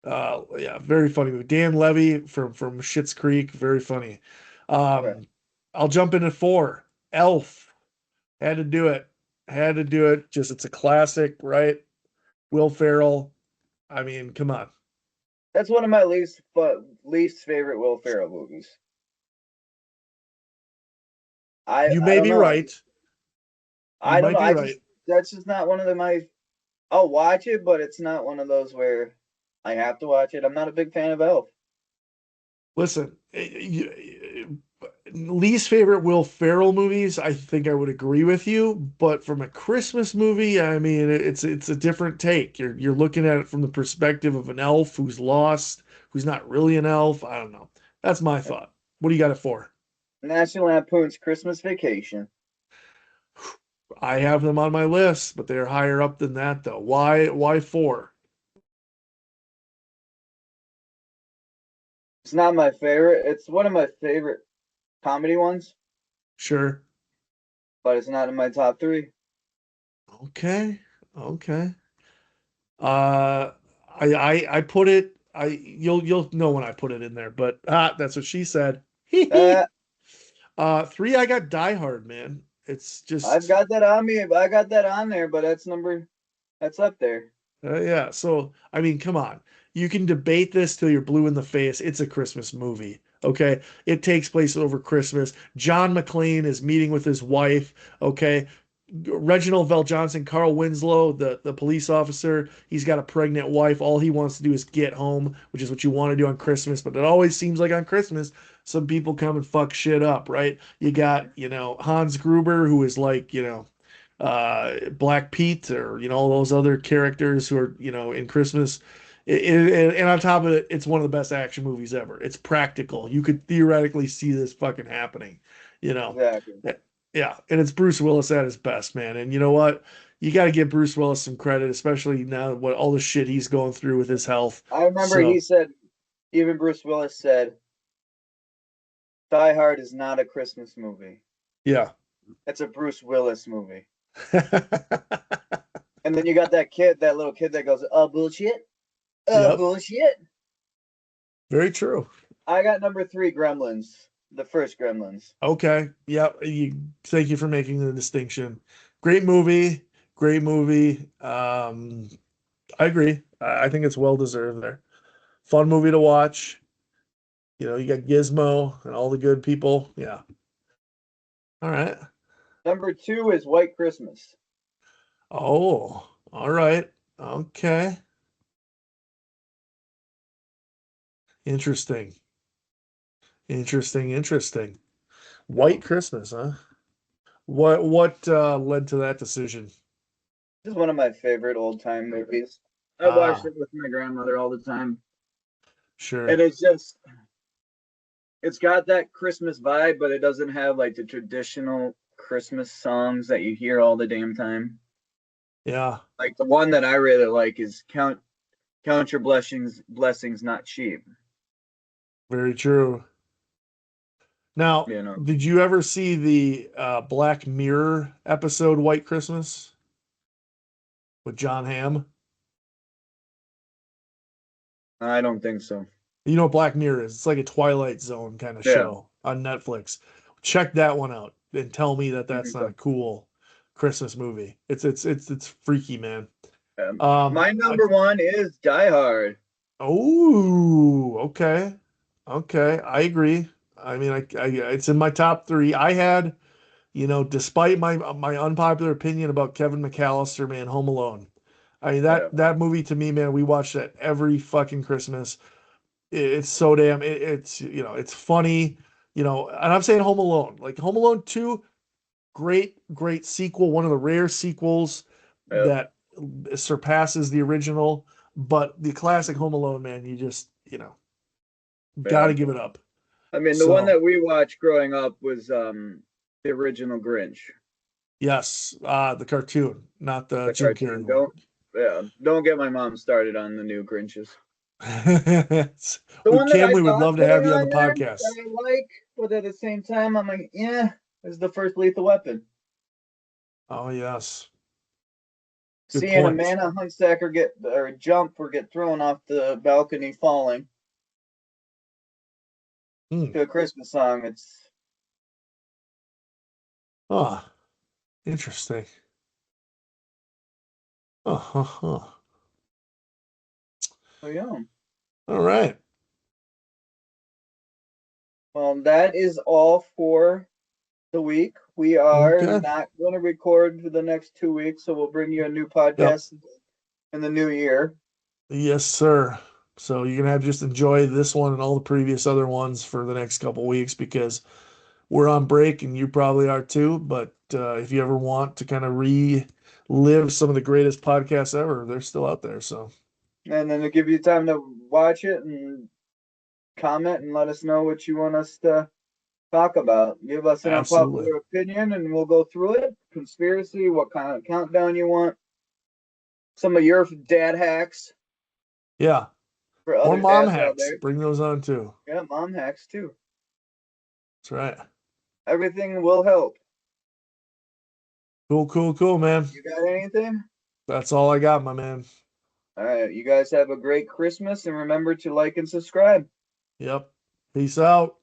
Yeah, very funny movie. Dan Levy from Schitt's Creek, very funny.
okay.
Um, I'll jump into four. Elf. Had to do it. Had to do it. Just it's a classic, right? Will Ferrell. I mean, come on.
That's one of my least favorite Will Ferrell movies.
You
I
may
don't
be
know.
right. You
I don't
might
know.
be
I
right.
just that's just not one of my. I'll watch it, but it's not one of those where I have to watch it. I'm not a big fan of Elf.
Listen, least favorite Will Ferrell movies, I think I would agree with you, but from a Christmas movie, I mean, it's a different take. You're looking at it from the perspective of an elf who's lost, who's not really an elf. I don't know. That's my thought. What do you got it for?
National Lampoon's Christmas Vacation.
I have them on my list, but they're higher up than that though. Why four?
It's not my favorite. It's one of my favorite comedy ones,
Sure.
but it's not in my top three.
Okay. Okay. Uh, I put it. You'll know when I put it in there, but that's what she said.
Uh,
Three. I got Die Hard, man. It's
I've
just
got that on me. I got that on there, but that's up there.
yeah. So I mean, come on. You can debate this till you're blue in the face. It's a Christmas movie. Okay, it takes place over Christmas. John McClane is meeting with his wife. Okay, Reginald Vel Johnson, Carl Winslow, the police officer, he's got a pregnant wife. All he wants to do is get home, which is what you want to do on Christmas. But it always seems like on Christmas, some people come and fuck shit up, right? You got, Hans Gruber, who is like, Black Pete, or, all those other characters who are, in Christmas. And on top of it, it's one of the best action movies ever. It's practical. You could theoretically see this fucking happening, you know.
Exactly.
Yeah, and it's Bruce Willis at his best, man. And you know what? You got to give Bruce Willis some credit, especially now what all the shit he's going through with his health.
I remember he
So,
said, even Bruce Willis said, Die Hard is not a Christmas movie.
yeah.
It's a Bruce Willis movie. And then you got that little kid that goes, bullshit.
Yep.
Bullshit.
Very true.
I got number three, Gremlins. The first Gremlins.
Okay. Yep. Thank you for making the distinction. Great movie. Great movie. I agree. I think it's well deserved there. Fun movie to watch. You got Gizmo and all the good people. Yeah. All right.
Number two is White Christmas.
Oh, all right. Okay. Interesting. Interesting. Interesting.
Yeah.
White Christmas, huh? What led to that decision?
This is one of my favorite old time movies. I watched
Ah,
it with my grandmother all the time. And
sure.
it's got that Christmas vibe, but it doesn't have like the traditional Christmas songs that you hear all the damn time.
Yeah,
Like the one that I really like is Count Your Blessings Not Cheap.
very true. Now,
You know.
did you ever see the Black Mirror episode White Christmas with John Hamm?
I don't think so.
You know what Black Mirror is? It's like a Twilight Zone kind of
Yeah.
show on Netflix. Check that one out and tell me that that's not a
Mhm.
cool Christmas movie. It's freaky, man.
My
I
number one is Die Hard.
Oh, okay. Okay, I agree. I mean, it's in my top three. I had, despite my unpopular opinion about Kevin McAllister, man, Home Alone. I mean, that
Yeah.
that movie to me, man, we watch that every fucking Christmas. It's so damn it's funny, and I'm saying Home Alone. Like Home Alone 2, great sequel, one of the rare sequels
Yeah.
that surpasses the original, but the classic Home Alone, man, you just, got
Yeah.
to give it up.
I mean, the one
So,
that we watched growing up was the original Grinch,
yes, the cartoon, not the
the
Jim Carrey
cartoon.
one.
Don't get my mom started on the new Grinches. The
We
one that
Kim,
I
we would
thought
love to
put
have
it
you on the
on there
podcast.
that I like, but at the same time, I'm like, yeah, is the first Lethal Weapon.
Oh, yes. Good
Seeing
point.
Amanda Hunsaker get or jump or get thrown off the balcony falling
Hmm.
to a Christmas song, it's
Ah, interesting. Uh-huh.
So yeah.
All right.
That is all for the week. We are
Okay.
not going to record for the next 2 weeks, so we'll bring you a new
Yep.
podcast in the new year.
Yes, sir. So you're gonna have to just enjoy this one and all the previous other ones for the next couple weeks because we're on break and you probably are too. But if you ever want to kind of relive some of the greatest podcasts ever, they're still out there. So
And then to give you time to watch it and comment and let us know what you want us to talk about. Give us an
absolutely.
unpopular opinion and we'll go through it. Conspiracy, what kind of countdown you want, some of your dad hacks
Yeah.
for
Or
other
mom
dads out
hacks.
there.
Bring those on too.
Yeah, mom hacks too.
That's right.
Everything will help.
Cool, cool, cool, man.
You got anything?
That's all I got, my man.
All right, you guys have a great Christmas and remember to like and subscribe.
Yep. Peace out.